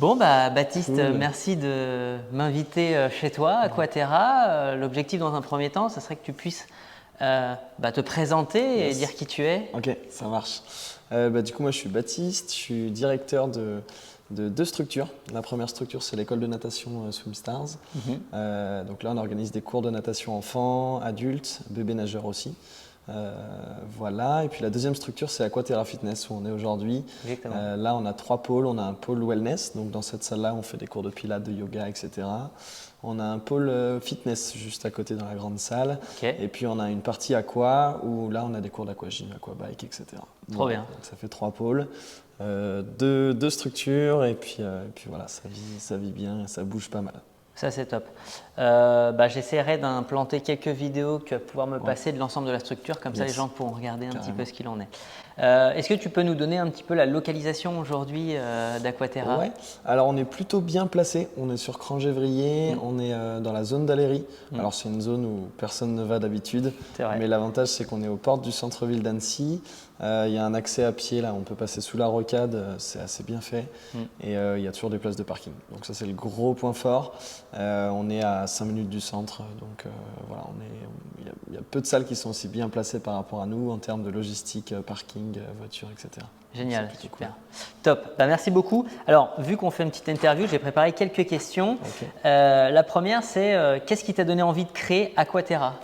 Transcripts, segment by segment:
Bon, Baptiste, Cool. merci de m'inviter chez toi, Aquaterra. L'objectif dans un premier temps, ce serait que tu puisses te présenter et Yes. dire qui tu es. Ok, ça marche. Du coup, moi, je suis Baptiste, je suis directeur de deux structures. La première structure, c'est l'école de natation Swim Stars. Donc là, on organise des cours de natation enfants, adultes, bébés nageurs aussi. Voilà. Et puis la deuxième structure, c'est Aquaterra Fitness, où on est aujourd'hui. Exactement. Là, on a trois pôles. On a un pôle wellness, donc dans cette salle-là, on fait des cours de pilates, de yoga, etc. On a un pôle fitness juste à côté dans la grande salle. Ok, Et puis on a une partie aqua où là on a des cours d'aquagym, aquabike, etc. trop bien. Donc ça fait trois pôles, deux structures et puis voilà, ça vit bien et ça bouge pas mal. Ça, c'est top. J'essaierai d'implanter quelques vidéos que tu vas pouvoir me passer de l'ensemble de la structure, comme ça les Yes. gens pourront regarder un petit Carrément. peu ce qu'il en est. Est-ce que tu peux nous donner un petit peu la localisation aujourd'hui d'Aquaterra? Ouais, alors on est plutôt bien placé, on est sur Crangévrier, on est dans la zone d'Aléry. Alors c'est une zone où personne ne va d'habitude, C'est vrai. mais l'avantage c'est qu'on est aux portes du centre-ville d'Annecy. Il y a un accès à pied là, on peut passer sous la rocade, c'est assez bien fait et il y a toujours des places de parking. Donc ça c'est le gros point fort. On est à 5 minutes du centre, donc voilà, il y a peu de salles qui sont aussi bien placées par rapport à nous en termes de logistique, parking, voiture, etc. Génial, Donc, c'est plutôt super. cool. Top, merci beaucoup. Alors, vu qu'on fait une petite interview, j'ai préparé quelques questions. Ok. La première, c'est qu'est-ce qui t'a donné envie de créer Aquaterra?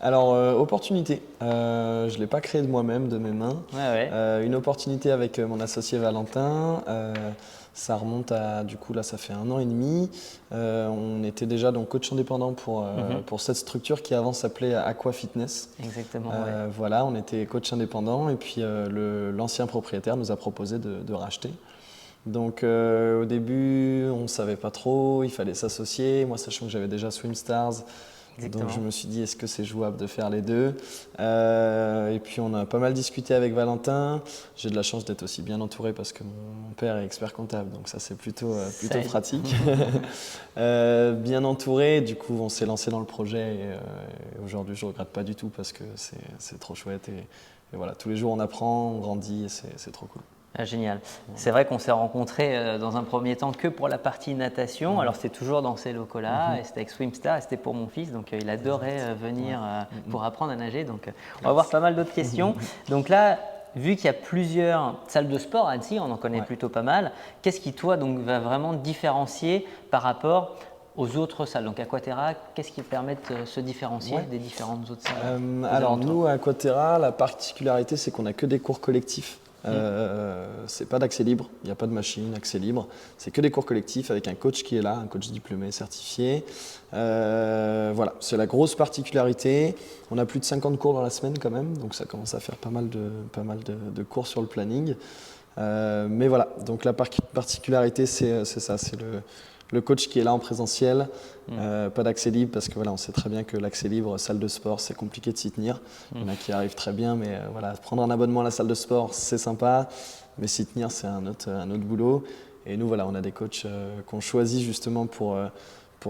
Alors, opportunité. Je ne l'ai pas créé de moi-même, de mes mains. Ouais. Une opportunité avec mon associé Valentin. Ça remonte à, du coup, là, ça fait 1 an et demi. On était déjà donc coach indépendant pour cette structure qui avant s'appelait Aqua Fitness. Exactement, Voilà, on était coach indépendant et puis l'ancien propriétaire nous a proposé de racheter. Donc au début, on ne savait pas trop, il fallait s'associer. Moi, sachant que j'avais déjà Swim Stars, Exactement. donc je me suis dit, est-ce que c'est jouable de faire les deux? Et puis on a pas mal discuté avec Valentin. J'ai de la chance d'être aussi bien entouré parce que mon père est expert comptable, donc ça c'est plutôt aide. pratique. Bien entouré, du coup on s'est lancé dans le projet et aujourd'hui je ne regrette pas du tout parce que c'est trop chouette et voilà, tous les jours on apprend, on grandit et c'est trop cool. Ah, génial. C'est vrai qu'on s'est rencontrés dans un premier temps que pour la partie natation. Alors c'était toujours dans ces locaux-là et c'était avec Swimstar et c'était pour mon fils. Donc il adorait venir pour apprendre à nager. Donc on va avoir pas mal d'autres questions. Donc là, vu qu'il y a plusieurs salles de sport à Annecy, on en connaît plutôt pas mal. Qu'est-ce qui toi donc va vraiment différencier par rapport aux autres salles? Donc Aquaterra, qu'est-ce qui permet de se différencier des différentes autres salles? Alors nous à Aquaterra, la particularité c'est qu'on n'a que des cours collectifs. C'est pas d'accès libre, il n'y a pas de machine, accès libre. C'est que des cours collectifs avec un coach qui est là, un coach diplômé, certifié. Voilà, c'est la grosse particularité. On a plus de 50 cours dans la semaine quand même, donc ça commence à faire pas mal de cours sur le planning. Mais voilà, donc la particularité c'est ça, c'est le coach qui est là en présentiel, pas d'accès libre parce que voilà, on sait très bien que l'accès libre, salle de sport, c'est compliqué de s'y tenir. Il y en a qui arrivent très bien, mais voilà, prendre un abonnement à la salle de sport, c'est sympa, mais s'y tenir, c'est un autre boulot. Et nous, voilà, on a des coachs qu'on choisit justement pour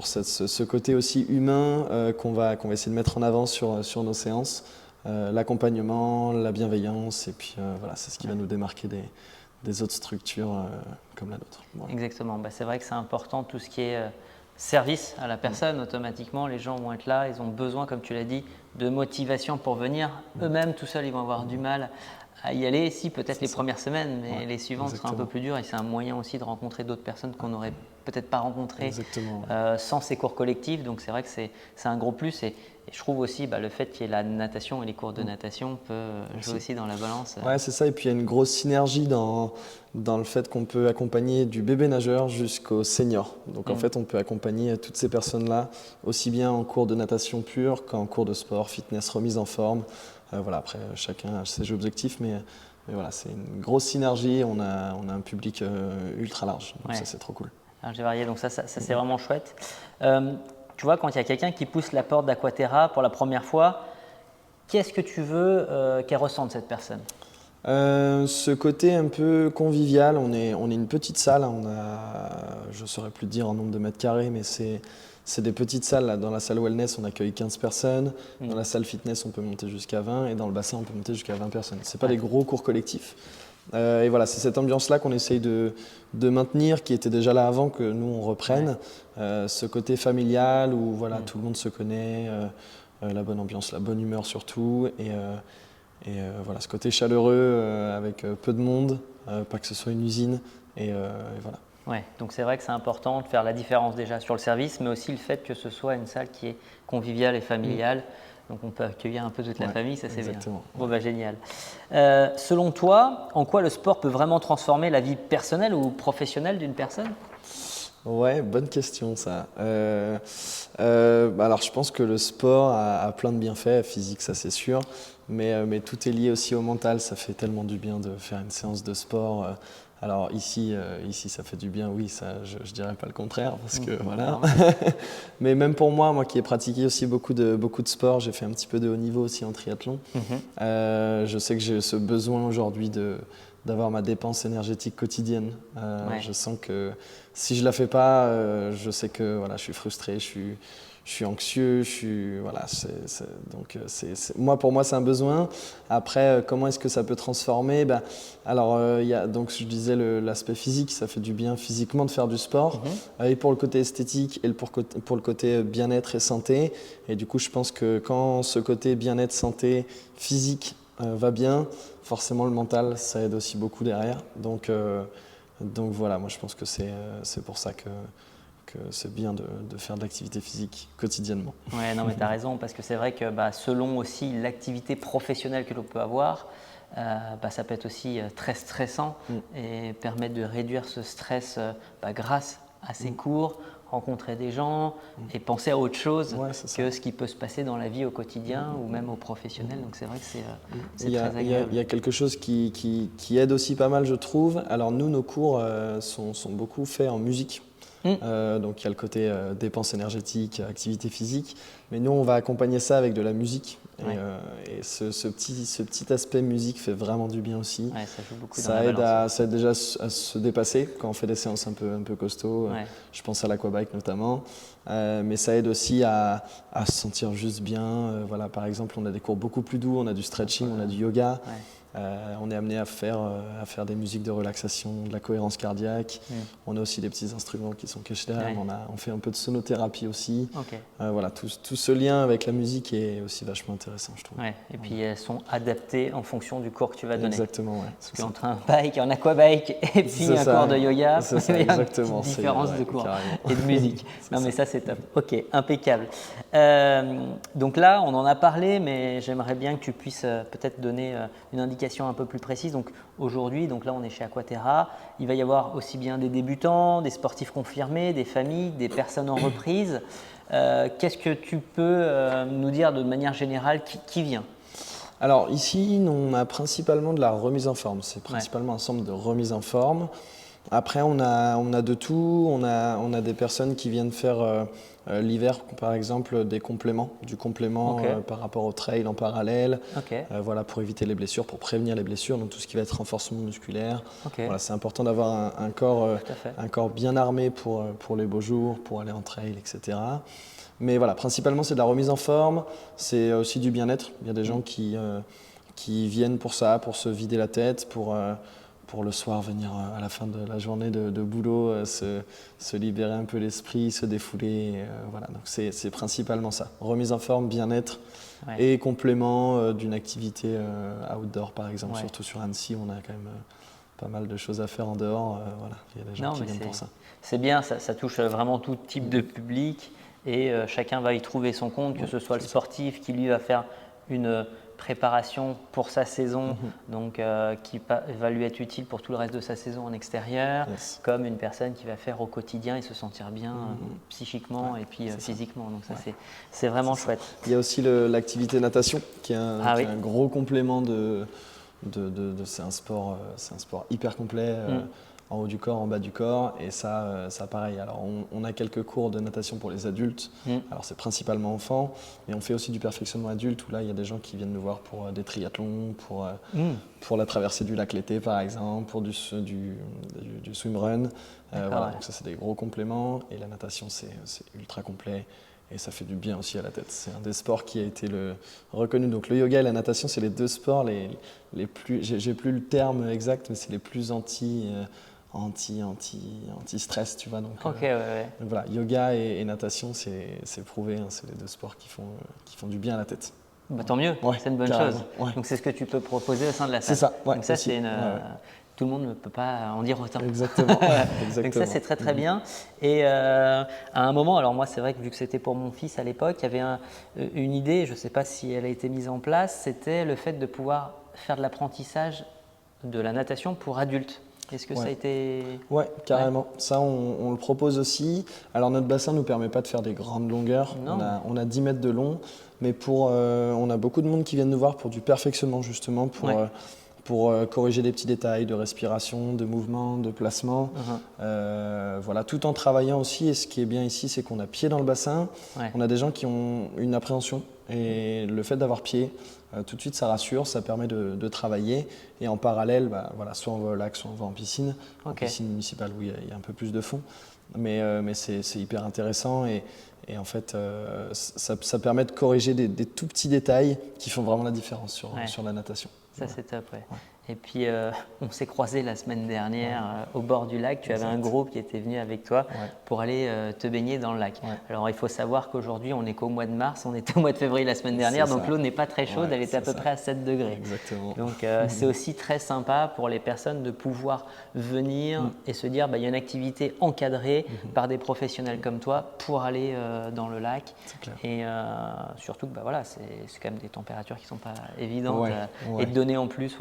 ce côté aussi humain qu'on va essayer de mettre en avant sur nos séances. L'accompagnement, la bienveillance, et puis voilà, c'est ce qui va nous démarquer des autres structures comme la nôtre. Voilà. Exactement. C'est vrai que c'est important tout ce qui est service à la personne. Automatiquement, les gens vont être là. Ils ont besoin, comme tu l'as dit, de motivation pour venir. Eux-mêmes, tout seuls, ils vont avoir du mal à y aller. Si, peut-être les premières semaines, mais les suivantes seront un peu plus dures. Et c'est un moyen aussi de rencontrer d'autres personnes qu'on n'aurait peut-être pas rencontrées sans ces cours collectifs. Donc c'est vrai que c'est un gros plus. Et je trouve aussi le fait qu'il y ait la natation et les cours de natation peut jouer aussi dans la balance. Ouais, c'est ça. Et puis il y a une grosse synergie dans le fait qu'on peut accompagner du bébé nageur jusqu'au senior. Donc en fait, on peut accompagner toutes ces personnes-là, aussi bien en cours de natation pure qu'en cours de sport, fitness, remise en forme. Voilà, après, chacun a ses objectifs, mais voilà, c'est une grosse synergie. On a un public ultra large. Donc ça, c'est trop cool. J'ai varié, donc ça c'est vraiment chouette. Tu vois, quand il y a quelqu'un qui pousse la porte d'Aquaterra pour la première fois, qu'est-ce que tu veux qu'elle ressente, cette personne? Ce côté un peu convivial, on est une petite salle, je ne saurais plus dire en nombre de mètres carrés, mais c'est des petites salles. Là. Dans la salle wellness, on accueille 15 personnes, dans la salle fitness, on peut monter jusqu'à 20, et dans le bassin, on peut monter jusqu'à 20 personnes. Ce n'est pas des gros cours collectifs, Et voilà, c'est cette ambiance-là qu'on essaye de maintenir, qui était déjà là avant que nous on reprenne. Ce côté familial où voilà, tout le monde se connaît, la bonne ambiance, la bonne humeur surtout. Et voilà, ce côté chaleureux avec peu de monde, pas que ce soit une usine. Et voilà. Ouais, donc c'est vrai que c'est important de faire la différence déjà sur le service, mais aussi le fait que ce soit une salle qui est conviviale et familiale. Donc on peut accueillir un peu toute la famille, ça c'est bien. Bon, bah, génial. Selon toi, en quoi le sport peut vraiment transformer la vie personnelle ou professionnelle d'une personne? Ouais, bonne question ça. Alors je pense que le sport a plein de bienfaits, physique ça c'est sûr, mais tout est lié aussi au mental, ça fait tellement du bien de faire une séance de sport. Alors ici ça fait du bien, oui, ça je dirais pas le contraire parce que voilà. Mais même pour moi qui ai pratiqué aussi beaucoup de sport, j'ai fait un petit peu de haut niveau aussi en triathlon. Je sais que j'ai ce besoin aujourd'hui d'avoir ma dépense énergétique quotidienne. Je sens que si je la fais pas, je sais que voilà, je suis frustré, je suis anxieux, voilà, donc moi pour moi c'est un besoin. Après comment est-ce que ça peut transformer? Alors il y a donc je disais l'aspect physique, ça fait du bien physiquement de faire du sport, et pour le côté esthétique et pour le côté bien-être et santé. Et du coup je pense que quand ce côté bien-être, santé, physique va bien, forcément le mental ça aide aussi beaucoup derrière. Donc voilà, moi je pense que c'est pour ça que c'est bien de faire de l'activité physique quotidiennement. Ouais, non mais tu as raison, parce que c'est vrai que selon aussi l'activité professionnelle que l'on peut avoir, ça peut être aussi très stressant et permettre de réduire ce stress grâce à ces cours, rencontrer des gens et penser à autre chose que ce qui peut se passer dans la vie au quotidien ou même au professionnel. Donc c'est vrai que c'est très agréable. Il y a quelque chose qui aide aussi pas mal, je trouve. Alors nous, nos cours sont beaucoup faits en musique. Donc il y a le côté dépense énergétique, activité physique, mais nous on va accompagner ça avec de la musique. Et ce petit aspect musique fait vraiment du bien aussi. Ouais, ça joue beaucoup ça aide déjà à se dépasser quand on fait des séances un peu costauds. Je pense à l'aquabike notamment, mais ça aide aussi à se sentir juste bien. Voilà, par exemple, on a des cours beaucoup plus doux, on a du stretching, on a du yoga. On est amené à faire des musiques de relaxation, de la cohérence cardiaque. On a aussi des petits instruments qui sont cachés derrière. On fait un peu de sonothérapie aussi. Voilà, tout ce lien avec la musique est aussi vachement intéressant, je trouve. Et puis elles sont adaptées en fonction du cours que tu vas donner. Exactement, Parce qu'entre un bike, un aquabike et puis un cours de yoga, il y a une petite différence de cours et de musique. Non mais ça c'est top. Ok, impeccable. Donc là, on en a parlé, mais j'aimerais bien que tu puisses peut-être donner une indication un peu plus précise. Donc aujourd'hui, donc là on est chez Aquaterra, il va y avoir aussi bien des débutants, des sportifs confirmés, des familles, des personnes en reprise. Qu'est-ce que tu peux nous dire de manière générale qui vient? Alors ici, on a principalement de la remise en forme. C'est principalement un centre de remise en forme. Après, on a de tout. On a des personnes qui viennent faire l'hiver, par exemple, du complément par rapport au trail en parallèle. Voilà, pour éviter les blessures, pour prévenir les blessures. Donc tout ce qui va être renforcement musculaire. Voilà, c'est important d'avoir un corps bien armé pour les beaux jours, pour aller en trail, etc. Mais voilà, principalement c'est de la remise en forme. C'est aussi du bien-être. Il y a des gens qui viennent pour ça, pour se vider la tête, pour le soir venir à la fin de la journée de boulot, se libérer un peu l'esprit, se défouler. Voilà, donc c'est principalement ça. Remise en forme, bien-être et complément d'une activité outdoor par exemple. Surtout sur Annecy, on a quand même pas mal de choses à faire en dehors. Voilà, il y a des gens qui viennent pour ça. C'est bien, ça touche vraiment tout type de public et chacun va y trouver son compte, que ce soit le sportif qui lui va faire une préparation pour sa saison, donc qui va lui être utile pour tout le reste de sa saison en extérieur, comme une personne qui va faire au quotidien et se sentir bien psychiquement et puis physiquement. Donc ça c'est vraiment chouette. Il y a aussi l'activité natation qui est un gros complément c'est un sport hyper complet. En haut du corps, en bas du corps, et ça pareil. Alors on a quelques cours de natation pour les adultes, alors c'est principalement enfants, mais on fait aussi du perfectionnement adulte, où là il y a des gens qui viennent nous voir pour des triathlons, pour la traversée du lac l'été par exemple, pour du swimrun. Voilà, donc ça c'est des gros compléments, et la natation c'est ultra complet, et ça fait du bien aussi à la tête. C'est un des sports qui a été reconnu. Donc le yoga et la natation, c'est les deux sports les plus, j'ai plus le terme exact, mais c'est les plus anti-stress, tu vois. Donc, Ok, ouais. donc voilà, yoga et natation, c'est prouvé, hein, c'est les deux sports qui font du bien à la tête. Bah, tant mieux, Ouais, c'est une bonne carrément, chose. ouais. Donc c'est ce que tu peux proposer au sein de la salle. C'est ça, ouais, Donc ça, aussi. c'est une. Ouais. Tout le monde ne peut pas en dire autant. Exactement. Donc ça, c'est très très bien. Et à un moment, alors moi, c'est vrai que vu que c'était pour mon fils à l'époque, il y avait une idée, je ne sais pas si elle a été mise en place, c'était le fait de pouvoir faire de l'apprentissage de la natation pour adultes. Est-ce que ça a été… Ouais, carrément. Ça, on le propose aussi. Alors, notre bassin ne nous permet pas de faire des grandes longueurs. Non. On a 10 mètres de long, mais on a beaucoup de monde qui viennent nous voir pour du perfectionnement, justement, pour corriger des petits détails de respiration, de mouvement, de placement. Voilà, tout en travaillant aussi. Et ce qui est bien ici, c'est qu'on a pied dans le bassin. On a des gens qui ont une appréhension. Et le fait d'avoir pied, tout de suite, ça rassure, ça permet de travailler. Et en parallèle, voilà, soit on va au lac, soit on va en piscine. En piscine municipale, où il y a un peu plus de fond. Mais c'est hyper intéressant. Et en fait, ça permet de corriger des tout petits détails qui font vraiment la différence sur la natation. Ça, c'est top, ouais. Et puis, on s'est croisés la semaine dernière au bord du lac. Tu avais un groupe qui était venu avec toi pour aller te baigner dans le lac. Alors, il faut savoir qu'aujourd'hui, on n'est qu'au mois de mars. On était au mois de février la semaine dernière, donc l'eau n'est pas très chaude. Elle était à peu près à 7 degrés. Exactement. Donc, c'est aussi très sympa pour les personnes de pouvoir venir et se dire, il y a une activité encadrée par des professionnels comme toi pour aller dans le lac. Et surtout que voilà, c'est quand même des températures qui ne sont pas évidentes. Et de donner en plus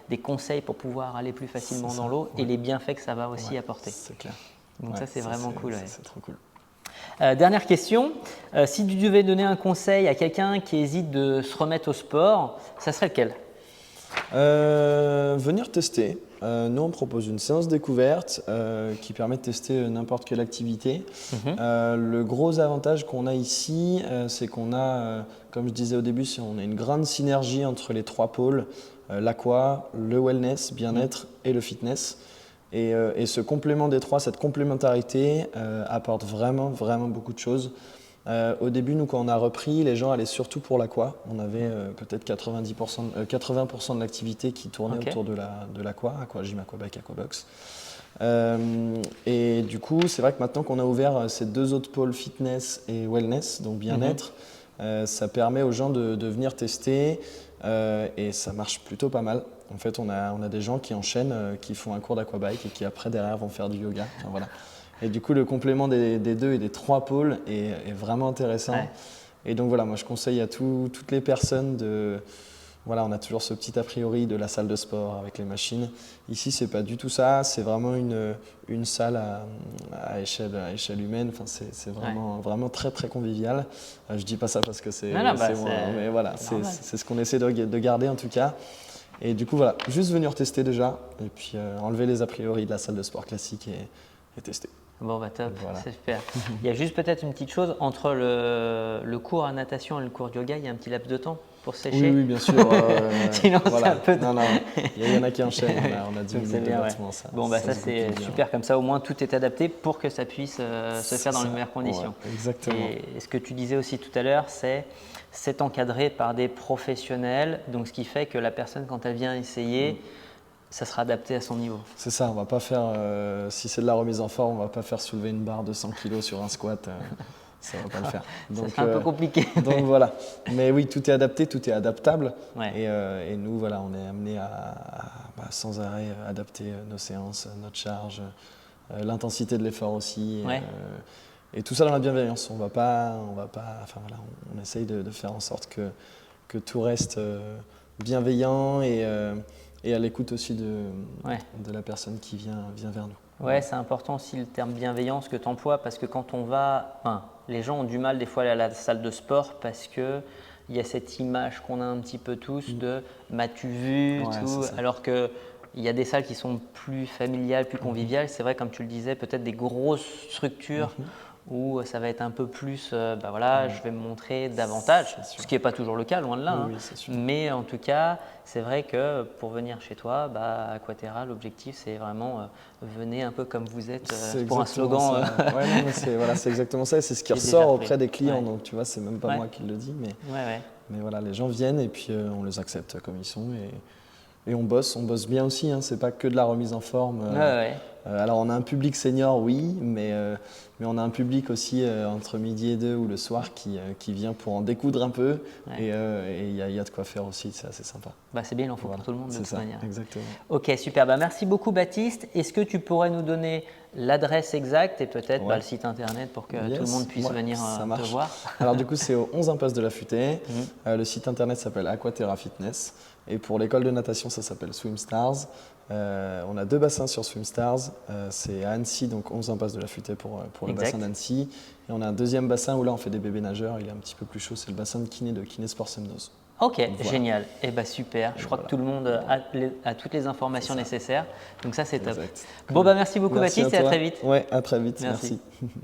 des conseils pour pouvoir aller plus facilement dans l'eau et les bienfaits que ça va aussi apporter. C'est clair. Donc ça, c'est vraiment cool. C'est trop cool. Dernière question, si tu devais donner un conseil à quelqu'un qui hésite de se remettre au sport, ça serait lequel ? Venir tester. Nous, on propose une séance découverte qui permet de tester n'importe quelle activité. Le gros avantage qu'on a ici, c'est qu'on a, comme je disais au début, on a une grande synergie entre les trois pôles, l'aqua, le wellness, bien-être et le fitness. Et ce complément des trois, cette complémentarité apporte vraiment, vraiment beaucoup de choses. Au début, nous, quand on a repris, les gens allaient surtout pour l'aqua. On avait peut-être 80% de l'activité qui tournait autour de l'aqua, aquagym, aquabike, aquabox. Et du coup, c'est vrai que maintenant qu'on a ouvert ces deux autres pôles fitness et wellness, donc bien-être, ça permet aux gens de venir tester et ça marche plutôt pas mal. En fait, on a des gens qui enchaînent, qui font un cours d'aquabike et qui après, derrière, vont faire du yoga. Enfin, voilà. Et du coup, le complément des deux et des trois pôles est vraiment intéressant. Et donc voilà, moi je conseille à toutes les personnes voilà, on a toujours ce petit a priori de la salle de sport avec les machines. Ici, c'est pas du tout ça. C'est vraiment une salle à échelle humaine. Enfin, c'est vraiment très très convivial. Je dis pas ça parce que c'est moi, mais voilà, c'est ce qu'on essaie de garder en tout cas. Et du coup, voilà, juste venir tester déjà et puis enlever les a priori de la salle de sport classique et tester. Bon, top, voilà. C'est super. Il y a juste peut-être une petite chose, entre le cours à natation et le cours de yoga, il y a un petit laps de temps pour sécher. Oui, bien sûr. Sinon, voilà. c'est un peu… Non, il y en a qui enchaînent, on a 10 minutes de battement. Bon, ça c'est super, comme ça au moins tout est adapté pour que ça puisse se faire dans les meilleures conditions. Exactement. Et ce que tu disais aussi tout à l'heure, c'est encadré par des professionnels, donc ce qui fait que la personne, quand elle vient essayer, ça sera adapté à son niveau. C'est ça, on va pas faire, si c'est de la remise en forme, on va pas faire soulever une barre de 100 kg sur un squat, ça va pas le faire. Donc, ça sera un peu compliqué. Donc voilà, mais oui, tout est adapté, tout est adaptable. Et nous, voilà, on est amené à sans arrêt adapter nos séances, notre charge, l'intensité de l'effort aussi. Et tout ça dans la bienveillance. On essaye de faire en sorte que tout reste bienveillant et à l'écoute aussi de la personne qui vient vers nous. Ouais, c'est important aussi le terme bienveillance que tu emploies parce que quand on va, les gens ont du mal des fois à aller à la salle de sport parce que il y a cette image qu'on a un petit peu tous de m'as-tu vu, tout, alors que il y a des salles qui sont plus familiales, plus conviviales. C'est vrai, comme tu le disais, peut-être des grosses structures où ça va être un peu plus, voilà, je vais me montrer davantage, C'est sûr. ce qui n'est pas toujours le cas, loin de là. Oui, c'est sûr. Mais en tout cas, c'est vrai que pour venir chez toi, Aquaterra, l'objectif c'est vraiment venez un peu comme vous êtes, C'est pour un exactement slogan. ça. Ouais, non, mais c'est exactement ça. Et c'est ce qui Qui est ressort déjà auprès pris. des clients. Ouais. Donc tu vois, c'est même pas Ouais. moi qui le dis, Ouais. mais voilà, les gens viennent et puis on les accepte comme ils sont et on bosse bien aussi. Hein. C'est pas que de la remise en forme. Ouais. Alors on a un public senior, oui, mais on a un public aussi entre midi et 2 ou le soir qui vient pour en découdre un peu. Ouais. Et il y a de quoi faire aussi, c'est assez sympa. C'est bien, il en faut Voilà, pour tout le monde de c'est toute ça, manière. exactement. Ok, super. Merci beaucoup Baptiste. Est-ce que tu pourrais nous donner l'adresse exacte et peut-être Ouais. le site internet pour que Yes, tout le monde puisse ouais, venir ça te marche. voir? Alors du coup, c'est au 11 impasse de la Futaie. Le site internet s'appelle Aquaterra Fitness. Et pour l'école de natation, ça s'appelle SwimStars. On a 2 bassins sur SwimStars. C'est à Annecy, donc 11 impasse de la Futaie pour le Exact. bassin d'Annecy. Et on a un deuxième bassin où là, on fait des bébés nageurs. Il est un petit peu plus chaud. C'est le bassin de Kiné Sport Semnoz. Ok, Voilà. génial. Super. Je crois que tout le monde a toutes les informations nécessaires. Donc ça, c'est top. Exact. Bon, merci beaucoup Merci Baptiste et à très vite. Ouais, à très vite. Merci. Merci.